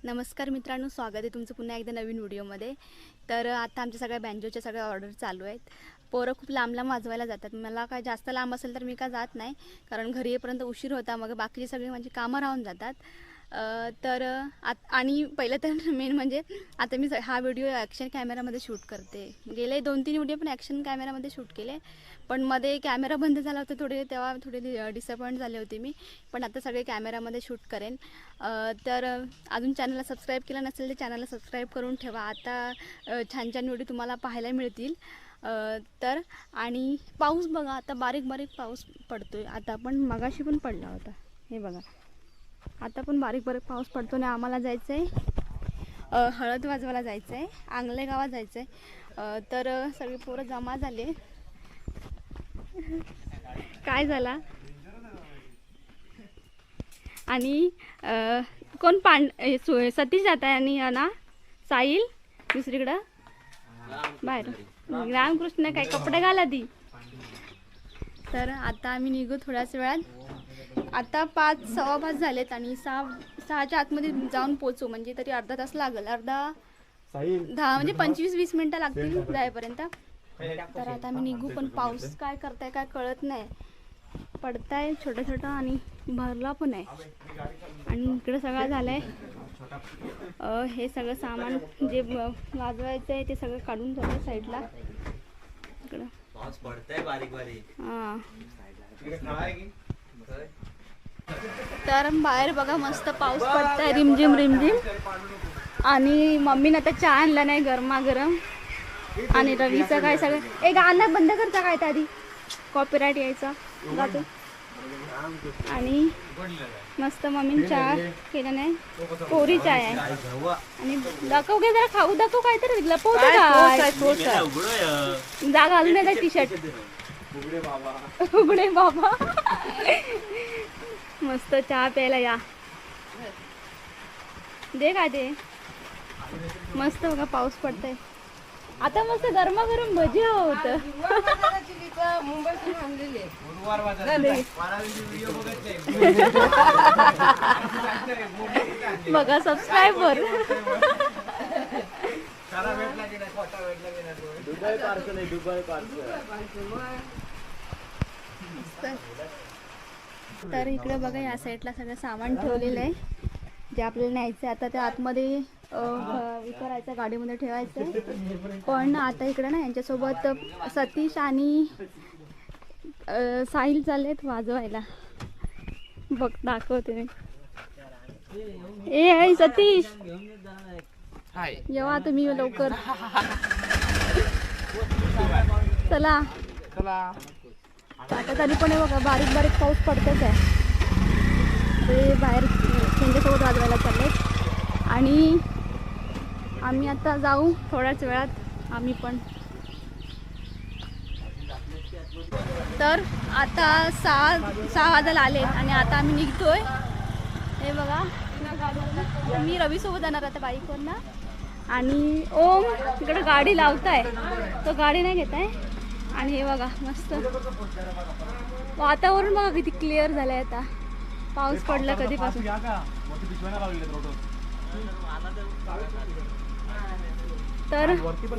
नमस्कार मित्रांनो, स्वागत आहे तुमचं पुन्हा एकदा नवीन व्हिडिओमध्ये। तर आता आमच्या सगळ्या बँजोच्या सगळ्या ऑर्डर चालू आहेत। पोरं खूप लांब लांब वाजवायला जातात। मला काय जास्त लांब असेल तर मी का जात नाही, कारण घरी येईपर्यंत उशीर होता, मग बाकीची सगळी माझी कामं राहून जातात। आणि पहिलं तर मेन म्हणजे आता मी हा व्हिडिओ ॲक्शन कॅमेरामध्ये शूट करते। गेले 2-3 व्हिडिओ पण ॲक्शन कॅमेरामध्ये शूट केले, पण मध्ये कॅमेरा बंद झाला होता तेव्हा थोडी डिसअपॉइंट झाले होते मी। पण आता सगळे कॅमेरामध्ये शूट करेन। तर अजून चॅनलला सबस्क्राईब केलं नसेल तर चॅनलला सबस्क्राईब करून ठेवा। आता छान छान व्हिडिओ तुम्हाला पाहायला मिळतील। तर आणि पाऊस बघा, आता बारीक बारीक पाऊस पडतोय। आता पण मगाशी पण पडला होता, हे बघा आता पण बारीक बारीक पाऊस पडतो। आणि आम्हाला जायचं आहे हळद वाजवायला जायचं आहे, आंगले गावात जायचं आहे। तर सगळी पोरं जमा झाले। काय झाला आणि कोण सतीश जात आहे आणि ना साहिल दुसरीकडं बाहेर रामकृष्ण काय कपडे घाला ती। तर आता आम्ही निघू थोड्याच वेळात। आता 5-6:15 झालेत आणि 6च्या आतमध्ये जाऊन पोचू, म्हणजे तरी अर्धा तास लागेल। 10 म्हणजे 25-20 मिनटं लागतील जायपर्यंत। तर आता आम्ही निघू, पण पाऊस काय करताय काय कळत नाही, पडताय छोटा छोटा आणि भरला पण आहे। आणि इकडे सगळं झालंय, हे सगळं सामान जे वाजवायचं आहे ते सगळं काढून झालं साईडला। इकडं पाऊस पडतंय बारीक बारीक। हां, तर बाहेर बघा मस्त पाऊस पडतंय, रिमझिम रिमझिम। आणि मम्मीने आता चहा आणला नाही गरमागरम। आणि रवीचं काय सगळं गाणं बंद करता काय आधी, कॉपीराईट यायचा जातो। आणि मस्त मम्मीने चहा केला नाही, कोरी चहा आहे। आणि दाखव घे जरा, खाऊ दाखव काय तर लपवतो काय जा घालून येतात टी शर्ट उघडे बाबा। मस्त चहा प्यायला या, दे काय ते मस्त बघा पाऊस पडतंय। आता मस्त गरमागरम भजी होत बघा सबस्क्राईबर। तर इकडे बघा या साईडला सगळं सामान ठेवलेलं आहे, जे आपल्याला न्यायचं आहे। आता ते आतमध्ये विचारायचं, गाडीमध्ये ठेवायचं। पण आता इकडे ना यांच्यासोबत सतीश आणि साहिल चाललेत वाजवायला। बघ दाखवते मी। ए सतीश येवा तुम्ही लवकर, चला आता तरी पण बघा बारीक बारीक पाऊस पडतच आहे। ते बाहेर त्यांच्यासोबत वाजवायला चाललेत आणि आम्ही आता जाऊ थोड्याच वेळात आम्ही पण। तर आता 6 वाजायला आले आणि आता आम्ही निघतोय। हे बघा मी रवीसोबत जाणार आता बाईकवर ना। आणि ओम तिकडे गाडी लावताय, तो गाडी नाही घेत आहे। आणि हे बघा मस्त वातावरण बघा किती क्लिअर झालंय। आता पाऊस पडला कधीपासून। तर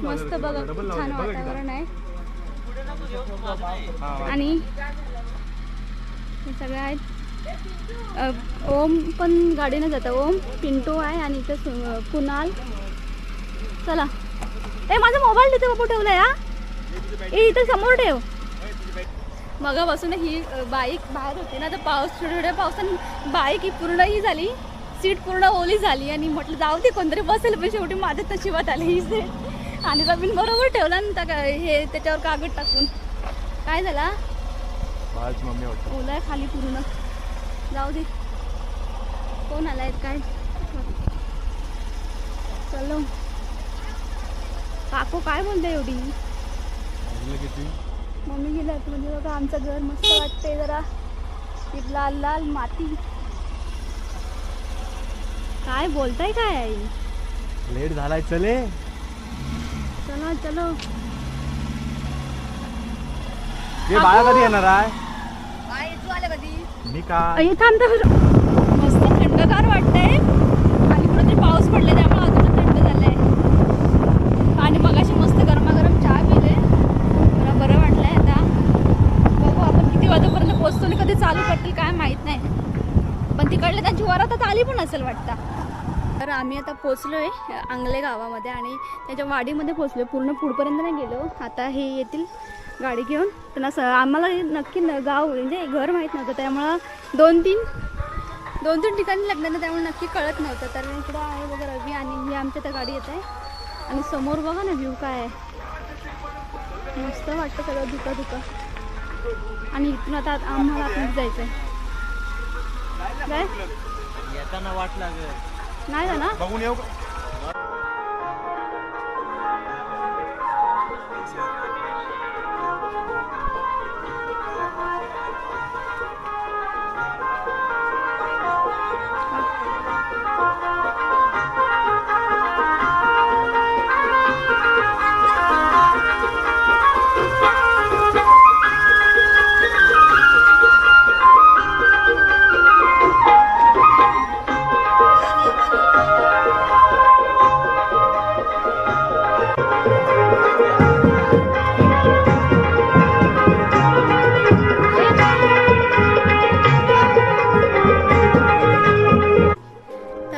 मस्त बघा छान वातावरण आहे। आणि हे सगळे आहेत। ओम पण गाडीने जातं, ओम पिंटू आहे आणि इथं कुणाल। चला ए माझा मोबाईल तिथे बापू ठेवलाय हा, इथं समोर ठेव। मगापासून ही बाईक बाहेर होती ना, तर थोड्या पावसाने बाईक ही पूर्ण ही झाली, सीट पूर्ण ओली झाली। आणि म्हटलं जाऊ दे कोणतरी बसेल, पण शेवटी माझ्या नशिबात आली ही सीट। आणि रवीन बरोबर ठेवला ना हे त्याच्यावर कागद टाकून। काय झाला ओलाय खाली पूर्ण, जाऊ दे। कोण आलाय काय, चलो काकू काय बोलते एवढी। मम्मी गेल्यात म्हणजे बघा आमचं घर मस्त वाटते, जरा लाल लाल माती। काय बोलताय काय आई, लेट झालाय चले चलो चलो। हे बाळा कधी येणार आहे, तू आले कधी मी का थांबता मस्त थंडगार वाटतंय। आणि कुठेतरी पाऊस तर आम्ही आता पोचलोय अंगले गावामध्ये आणि त्याच्या वाडीमध्ये पोचलोय. पूर्ण पुढपर्यंत नाही गेलो. आता हे येतील गाडी घेऊन. त्यांना आम्हाला नक्की गाव म्हणजे घर माहीत नव्हतं, त्यामुळं दोन तीन ठिकाणी लग्न, त्यामुळे नक्की कळत नव्हतं. तर इकडं आहे बघा रवी आणि ही आमच्या त्या गाडी येत आहे. आणि समोर बघा ना व्ह्यू काय आहे, मस्त वाटतं सगळं धुका. आणि इथून आता आम्हाला आपण जायचं आहे. काय येताना वाट लागेल नाही ना बघून येऊ.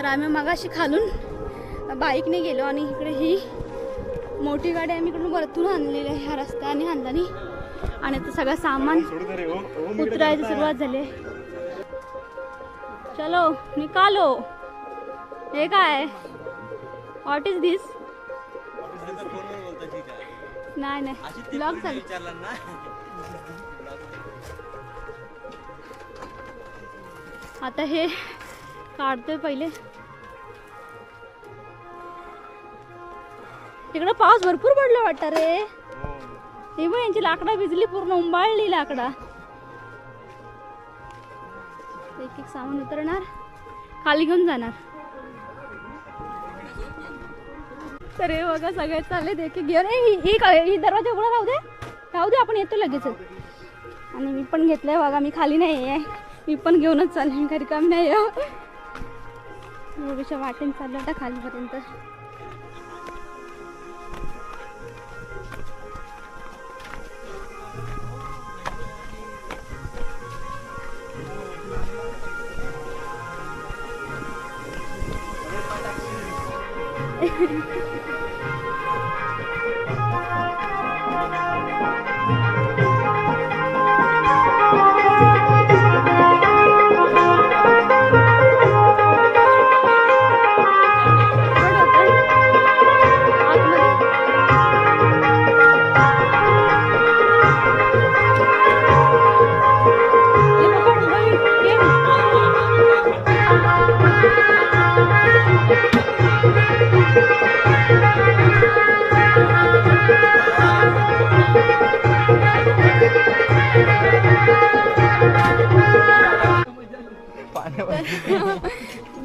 आम्ही मगाशी खालून बाईकने गेलो आणि इकडे ही मोठी गाडी आम्ही इकडून वरतून आणलेली आहे ह्या रस्त्याने हांदानी. आणि आता सगळं सामान उतरायची सुरुवात झाली. चलो निकालो. हे काय, व्हॉट इज दिस? नाही ब्लॉग चालू. आता हे काढतोय पहिले. तिकडं पाऊस भरपूर पडला वाटतं रे. हे पण यांची लाकडा भिजली, पूर्ण उंबाळली लाकडा. एक सामान उतरणार, खाली घेऊन जाणार. तर हे बघा सगळे चालले देखील घेऊन. ही दरवाजा उघडा राहू दे आपण येतो लगेच. आणि मी पण घेतलंय बघा, मी खाली नाही आहे, मी पण घेऊनच चालले, घरी काम नाही आहे. एवढ्याच्या वाटेन चाललं आता खालीपर्यंत.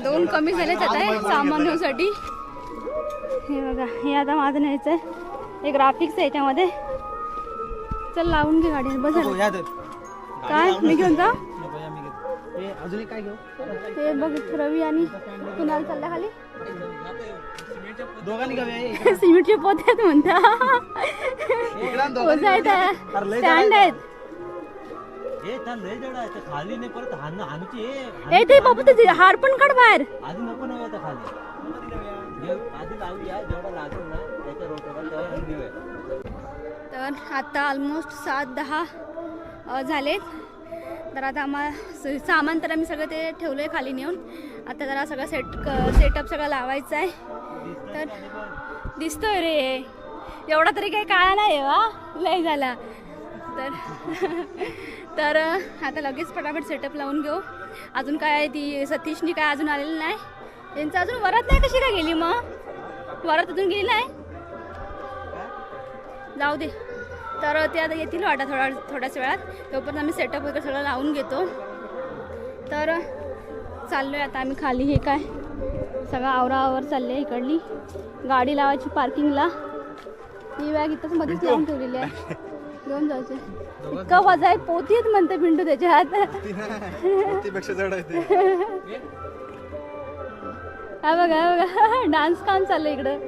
दोन कमी झाले आता सामान्यासाठी. हे बघा, हे आता माझं न्यायचं आहे. एक ग्राफिक्स आहे याच्यामध्ये. चल लावून घे गाडी. बस काय मी घेऊन जा. अजून काय घेऊ? हे बघ रवी आणि कुणाल चालल्या खाली. दोघांनी घेऊया. सिमेंटचे पोते आहेत म्हणता. स्टँड आहेत. खाली नाही परत ए ते बाबू ते हार पण काढ बाहेर. आधी नको नव्हतं खाली, आधी लावूया जेवढा लागेल ना त्याच्या रोटावर. तर आता ऑलमोस्ट 7-10 झालेत. तर आता आम्हाला सामान तर आम्ही सगळं ते ठेवलं आहे खाली नेऊन. आता जरा सगळं सेटअप सगळं लावायचं आहे. तर दिसतोय रे, एवढा तरी काही काळा नाही वा लय झाला. तर आता लगेच फटाफट सेटअप लावून घेऊ. अजून काय ती सतीशनी काय अजून आलेली नाही. त्यांचं अजून वरात नाही. कशी काय गेली मग? वरात अजून गेली नाही, जाऊ दे. तर ते आता येतील वाटा थोड्याच वेळात. तोपर्यंत आम्ही सेटअप वगैरे सगळं लावून घेतो. तर चाललो आहे आता आम्ही खाली. हे काय सगळं आवरावर चालले आहे. इकडली गाडी लावायची पार्किंगला. ही बॅग इथंच मध्येच लावून ठेवलेली आहे. घेऊन जायचे. इतका वजा आहे, पोतीच म्हणते पिंटू त्याच्यात. हा बघा डान्स काम चाललंय इकडं.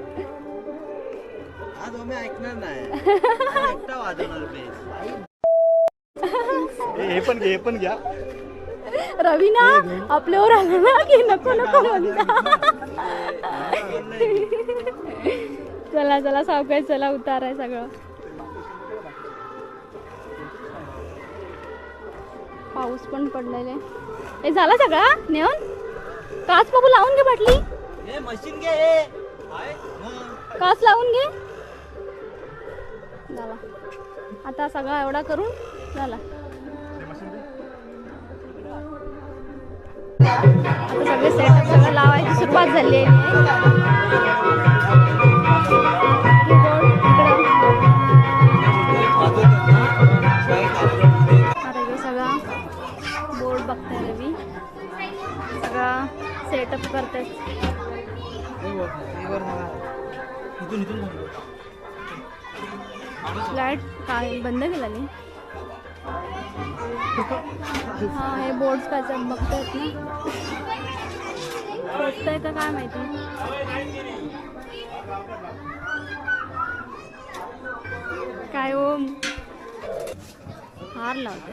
ऐकणार नाही. हे पण घ्या. रवी ना आपल्यावर आला ना की नको नको म्हणता. चला चला सावकाश चला, उतार आहे सगळं. पाऊस पण पडलेला आहे. हे झाला सगळा नेऊन. काच बघू लावून घे बाटली. मशीन घे, काच लावून घे. झाला आता सगळा एवढा करून झाला. आता सगळे सेटअप सगळं लावायची सुरुवात झाली आहे. अरे सगळा बोर्ड बघताय रवी, सगळा सेटअप करताय. लाईट काय बंद केला नाही. हा हे बोर्ड्स काय बघतायत ना, बघताय का काय माहिती. काय हो हार लावते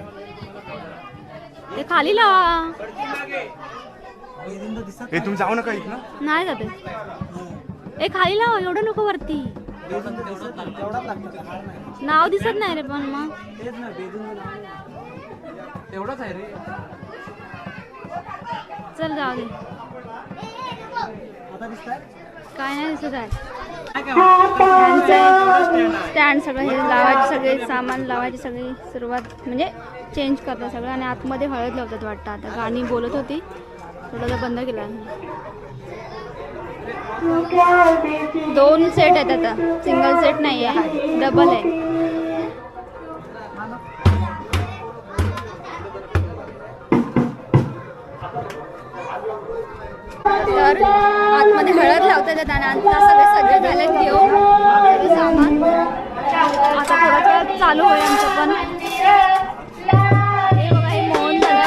ते खाली लावा. हे तुम्ही जाऊ नका इथं. नाही जाते ए खाली लावा, एवढं नको वरती. नाव दिसत नाही रे पण मग तेवढंच आहे रे. चल जाऊ दे, आता दिसतंय काय नाही दिसत आहे. स्टँड सगळं हे लावायचे, सगळे सामान लावायची सगळी सुरुवात म्हणजे चेंज करतात सगळं. आणि आतमध्ये हळद लावतात वाटतं. आता गाणी बोलत होती, थोडं बंद केला. 2 सेट आहेत आता, सिंगल सेट नाही आहे, डबल आहे. तर आतमध्ये हळद लावतात आणि आता सगळे सज्ज झाले घेऊन सगळं सामान. आता थोडं वेळ चालू होईल आमचं पण. हे बघा हे मोहन झालं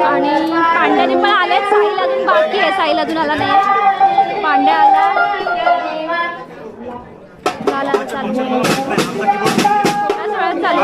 आणि पांड्याने पण आले. साहिल अजून बाकी आहे, साहिल अजून आला नाही. पांड्या आला झाला चालू थोड्याच वेळात चालू.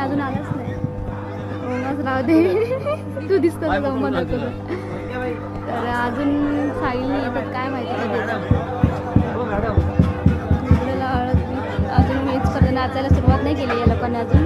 अजून आलाच नाही. मग राहू दे तू दिसतो मला तुला. तर अजून साईल येतात काय माहिती आपल्याला अजून मीच कधी नाचायला सुरुवात नाही केली या लोकांनी अजून.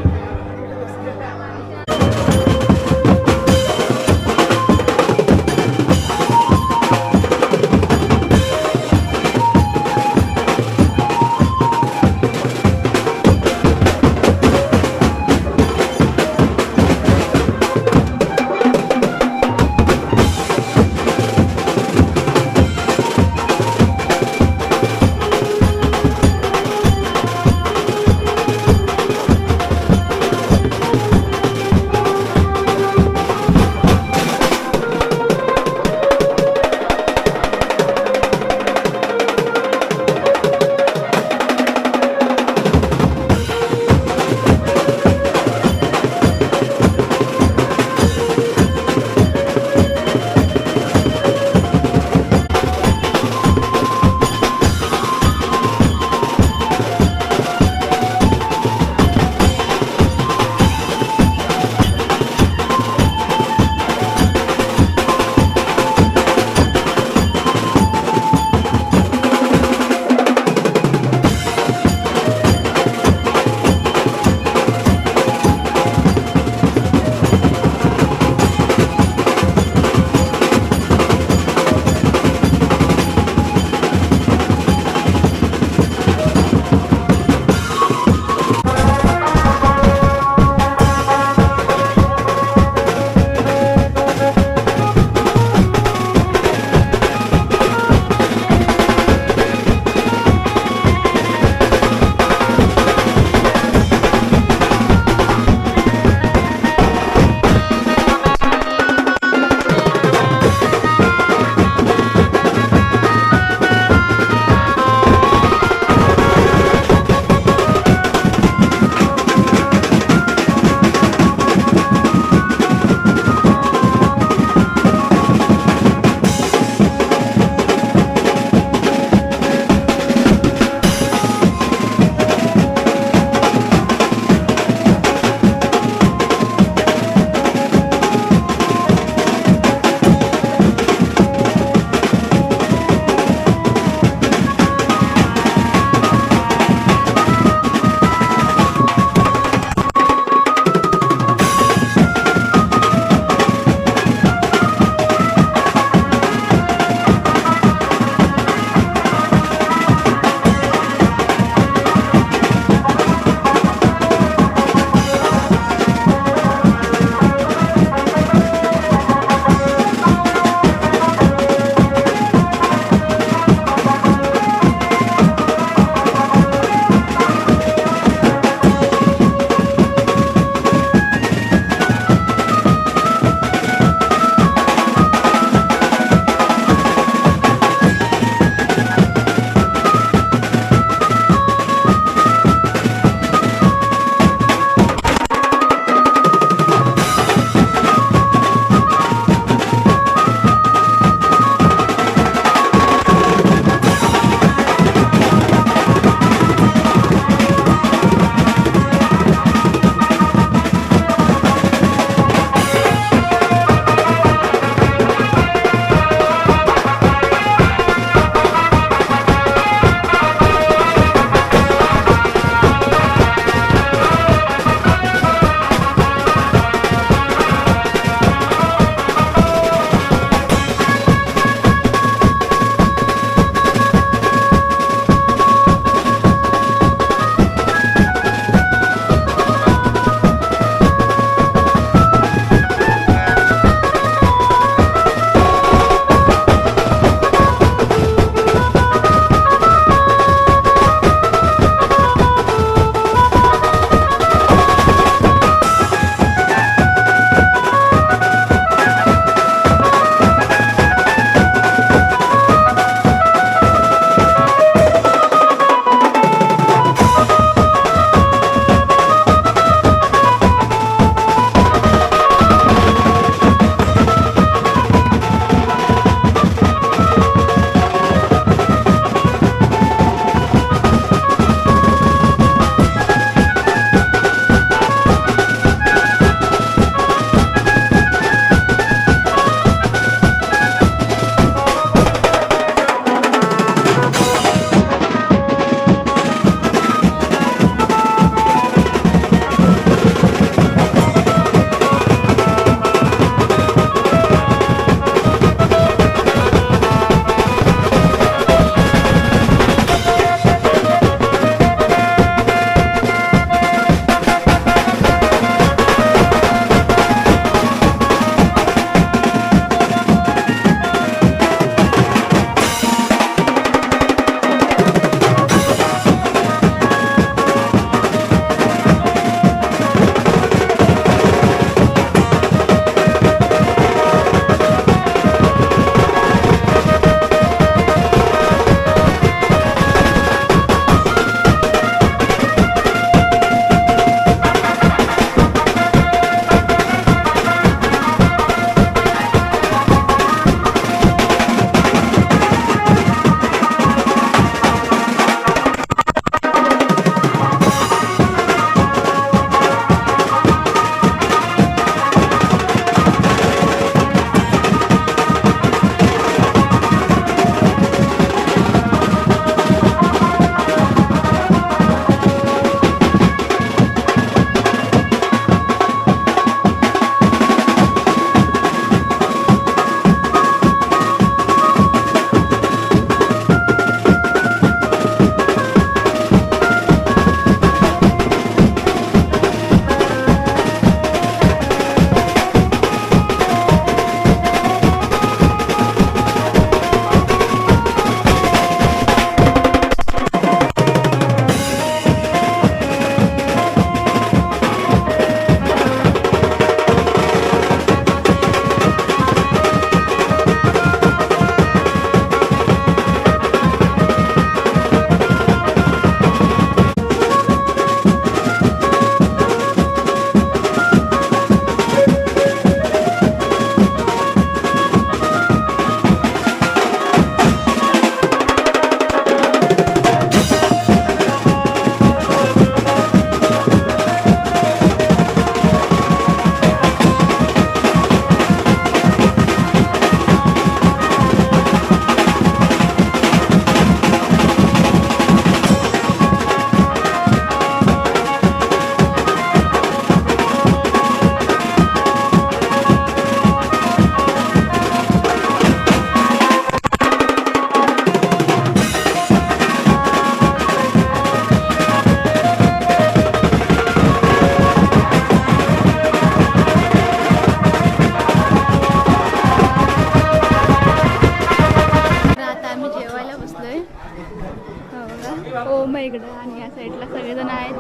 तिकडं आणि या साईडला सगळेजण आहेत.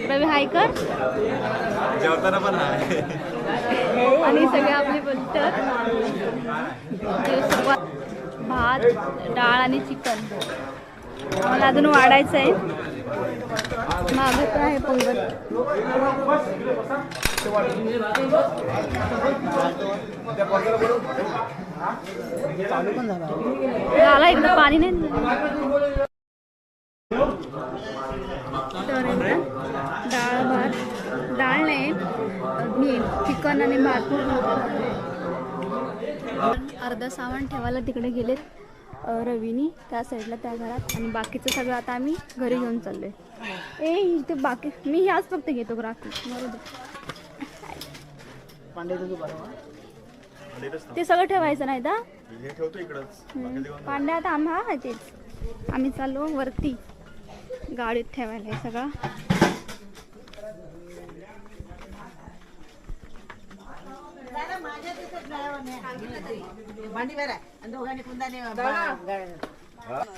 रवी हायकर जेवताना पण आहे. आणि सगळे आपले बोलतात भात डाळ आणि चिकन. मला अजून वाढायचं आहे. मागे तर आहे पंगत. झाला एकदा पाणी नाही. तर डाळ भात डाळ नाही चिकन आणि भात. अर्ध सामान ठेवायला तिकडे गेलेत रवीनी त्या साईडला त्या घरात आणि बाकीचं सगळं आता आम्ही घरी घेऊन चाललोय. इथे बाकी मी ह्याच फक्त घेतो राखी. ते सगळं ठेवायचं नाही का पांड्या आता आम्हा तेच आम्ही चाललो वरती गाडीत ठेवायला हे सगळं.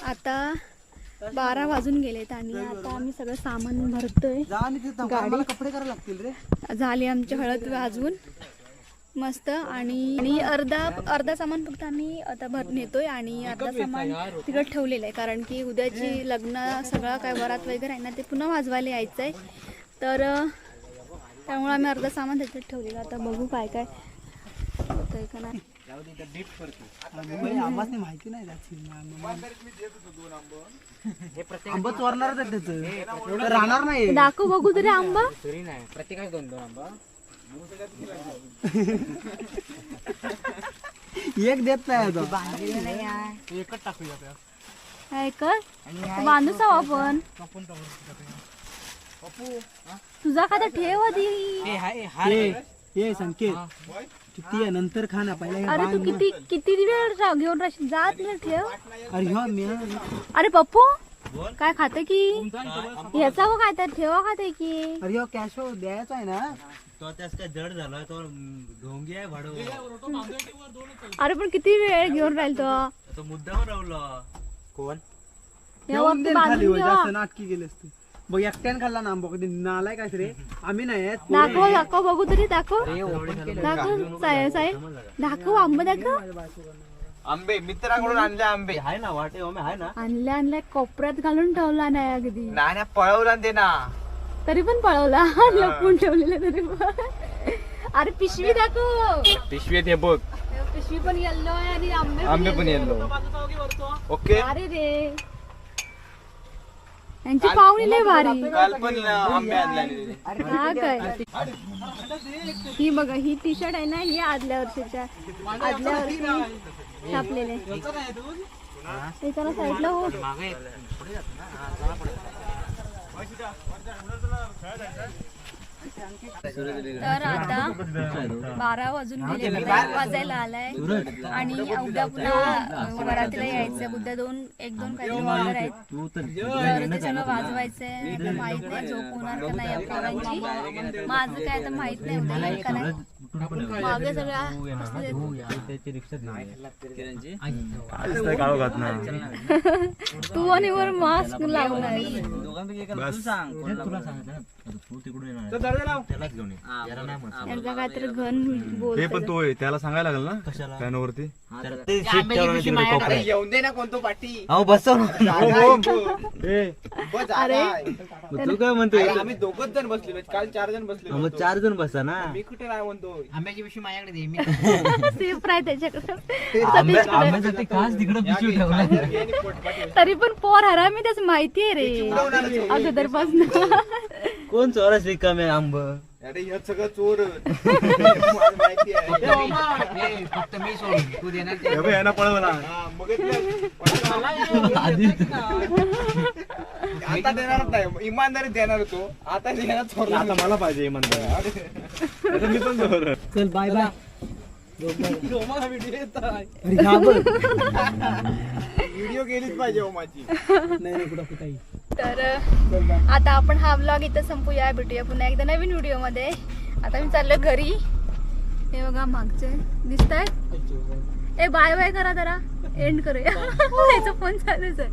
आता 12 वाजून गेलेत आणि आता आम्ही सगळं सामान भरतोय गाडी. कपडे करायला लागतील रे. झाली आमची हळद वाजवून मस्त आणि अर्धा सामान फक्त आम्ही आता नेतोय आणि अर्धा सामान तिकडे ठेवलेलं आहे कारण की उद्याची लग्न सगळं काय वरात वगैरे आहे ना ते पुन्हा वाजवायला यायचं आहे. तर त्यामुळे आम्ही अर्धा सामान त्याच्यात ठेवलेलं. आता बघू काय काय होतंय का नाही. माहिती नाही आंबा चोरणारच आहे त्याचं राहणार नाही. दाखव बघू तरी आंबा. प्रत्येकाला 2-2 आंबा एक देत नाही. एकच टाकूया काय कर बांधू साव आपण. तुझा खाता ठेव आधी. संकेत किती आहे नंतर खा ना पहिला. अरे तू किती वेळ घेऊन राहशील जा तिला ठेव. अरे अरे पप्पू काय खाते की ह्याचा हो काय तर ठेवा खाते की. अरे कॅश द्यायचा आहे ना. तो त्यास काय जड झाला तो ढोंगी आहे भाडो. अरे पण किती वेळ घेऊन राहील तो मुद्दावर राहुला कोण जास्त नाटकी गेले असते. बघ एकट्याने खाल्ला ना आंबा कधी नालाय काय रे. आम्ही नाही दाखव बघू तरी दाखव साहेब दाखव आंबा दाखव. आंबे मित्राकडून आणले आंबे आहे ना वाटे आहे ना. आणल्या कोपऱ्यात घालून ठेवला नाही अगदी. नाही पळवला ते ना तरी पण पळवला लपून ठेवलेलं तरी पण. अरे पिशवी दाखव. पिशवी ते बघ पिशवी पण येल्लो आहे आणि आंबे पण येल्लो. ओके अरे रे यांची पाहुणी लय भारी. काल पण आंबे आणले. हा काय ही बघा ही टी शर्ट आहे ना ही आदल्या वर्षी छापलेले. त्याला साईडला हो. तर आता 12 वाजून गेले. 1 वाजायला आलाय आणि उद्या पुन्हा वरातीला यायचंय. उद्या 1-2 काहीतरी ऑर्डर आहेत तर ते सगळं वाजवायचंय. आता माहित नाही झोप होणार का नाही या पोरांची. माझं काय आता माहित नाही उद्या येईल का नाही. मागे सगळ्या तू आणि वर मास्क लावून आहे. यांचा काहीतरी घन बोल पण तो त्याला सांगायला लागेल ना कशाला फॅनवरती येऊन दे ना कोणतो पाठी. अरे तू काय म्हणतोय. आम्ही 2 जण बसलेलो काल 4 जण बसलेलो. मग 4 जण बसा ना. मी कुठे नाही म्हणतो आंब्याची पिशवी माझ्याकडे दे. मी सेफ राह त्याच्याकडे. तरी पण पोर हरा मी त्याच माहितीये रे अगोदर पासून. कोण चोरस रिकामे आंब. अरे हे सगळं चोर माहिती आहे. फक्त मी सोडून तू देणार यांना पळवला आता देणारच नाही. इमानदारी देणार होतो आता देणार चोरला. आता मला पाहिजे इमानदारी. मी पण चोर. चल बाय बाय. व्हिडिओ गेलीच पाहिजे ओमाची. नाही कुठं तर आता आपण हा व्लॉग इथं संपूया. भेटूया पुन्हा एकदा नवीन व्हिडिओ मध्ये. आता मी चाललो घरी. हे बघा मागचे दिसताय. बाय बाय करा जरा एंड करूया. फोन चालूच आहे.